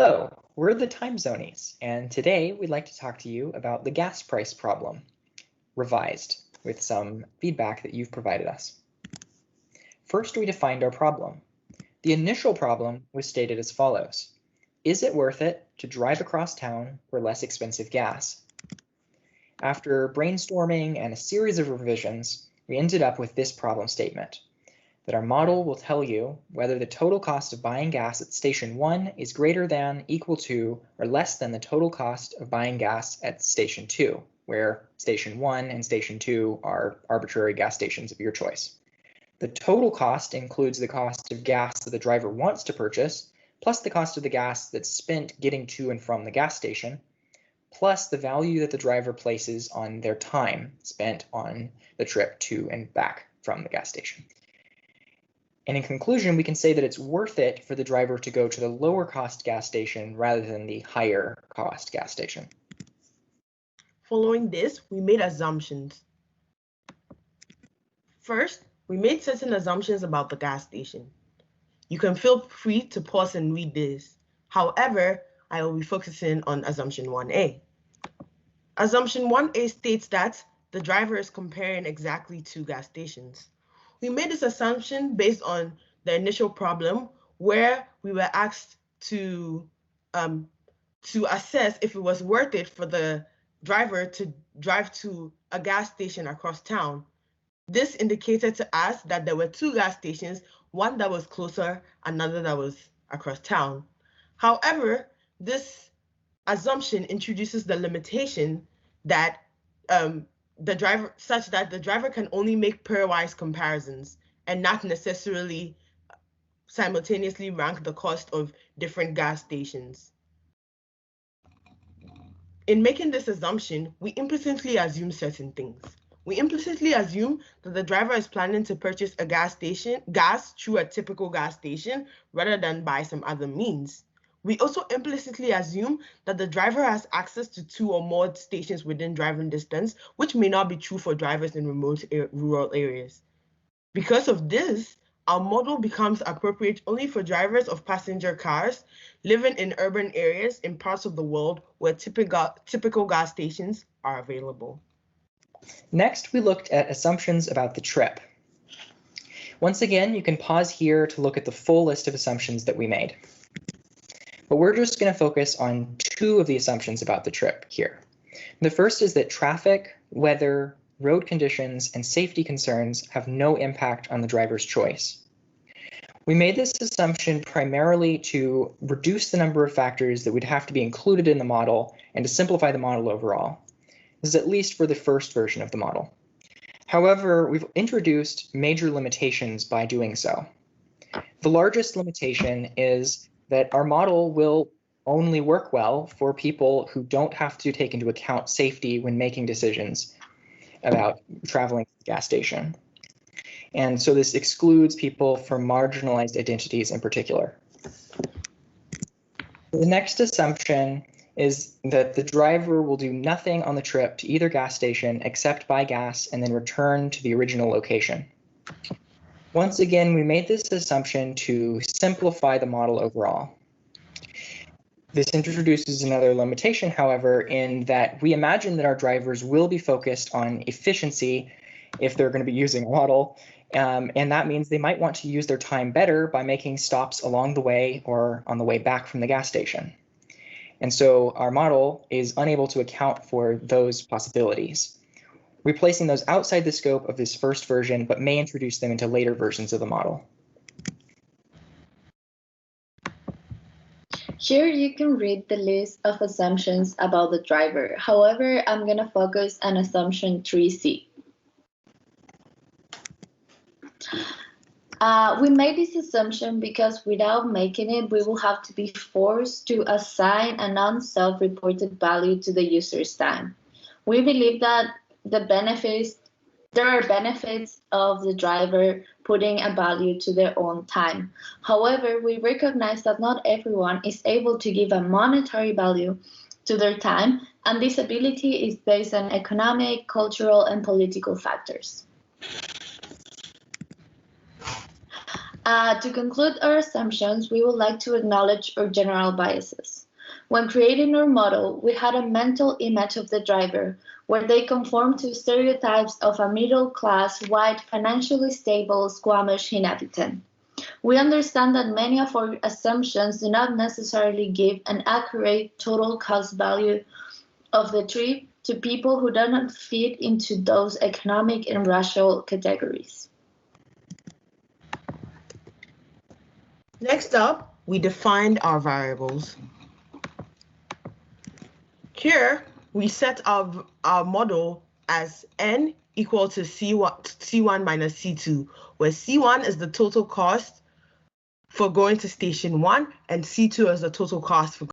Hello, we're the Time Zonies, and today we'd like to talk to you about the gas price problem, revised with some feedback that you've provided us. First, we defined our problem. The initial problem was stated as follows. Is it worth it to drive across town for less expensive gas? After brainstorming and a series of revisions, we ended up with this problem statement, that our model will tell you whether the total cost of buying gas at station 1 is greater than, equal to, or less than the total cost of buying gas at station 2, where station 1 and station 2 are arbitrary gas stations of your choice. The total cost includes the cost of gas that the driver wants to purchase, plus the cost of the gas that's spent getting to and from the gas station, plus the value that the driver places on their time spent on the trip to and back from the gas station. And in conclusion, we can say that it's worth it for the driver to go to the lower cost gas station rather than the higher cost gas station. Following this, we made assumptions. First, we made certain assumptions about the gas station. You can feel free to pause and read this. However, I will be focusing on assumption 1A. Assumption 1A states that the driver is comparing exactly two gas stations. We made this assumption based on the initial problem where we were asked to assess if it was worth it for the driver to drive to a gas station across town. This indicated to us that there were two gas stations, one that was closer, another that was across town. However, this assumption introduces the limitation that the driver can only make pairwise comparisons and not necessarily simultaneously rank the cost of different gas stations. In making this assumption, we implicitly assume certain things. We implicitly assume that the driver is planning to purchase a gas through a typical gas station rather than by some other means. We also implicitly assume that the driver has access to two or more stations within driving distance, which may not be true for drivers in remote rural areas. Because of this, our model becomes appropriate only for drivers of passenger cars living in urban areas in parts of the world where typical gas stations are available. Next, we looked at assumptions about the trip. Once again, you can pause here to look at the full list of assumptions that we made. But we're just going to focus on two of the assumptions about the trip here. The first is that traffic, weather, road conditions, and safety concerns have no impact on the driver's choice. We made this assumption primarily to reduce the number of factors that would have to be included in the model and to simplify the model overall. This is at least for the first version of the model. However, we've introduced major limitations by doing so. The largest limitation is that our model will only work well for people who don't have to take into account safety when making decisions about traveling to the gas station. And so this excludes people from marginalized identities in particular. The next assumption is that the driver will do nothing on the trip to either gas station except buy gas and then return to the original location. Once again, we made this assumption to simplify the model overall. This introduces another limitation, however, in that we imagine that our drivers will be focused on efficiency if they're going to be using a model, and that means they might want to use their time better by making stops along the way or on the way back from the gas station. And so our model is unable to account for those possibilities. We're placing those outside the scope of this first version, but may introduce them into later versions of the model. Here you can read the list of assumptions about the driver. However, I'm going to focus on assumption 3C. We made this assumption because without making it, we will have to be forced to assign a non-self-reported value to the user's time. We believe that there are benefits of the driver putting a value to their own time. However, we recognize that not everyone is able to give a monetary value to their time, and this ability is based on economic, cultural, and political factors. To conclude our assumptions, we would like to acknowledge our general biases. When creating our model, we had a mental image of the driver, where they conform to stereotypes of a middle-class, white, financially stable Squamish inhabitant. We understand that many of our assumptions do not necessarily give an accurate total cost value of the trip to people who do not fit into those economic and racial categories. Next up, we defined our variables. Here, we set our model as n equal to C1 minus C2, where C1 is the total cost for going to station 1 and C2 is the total cost for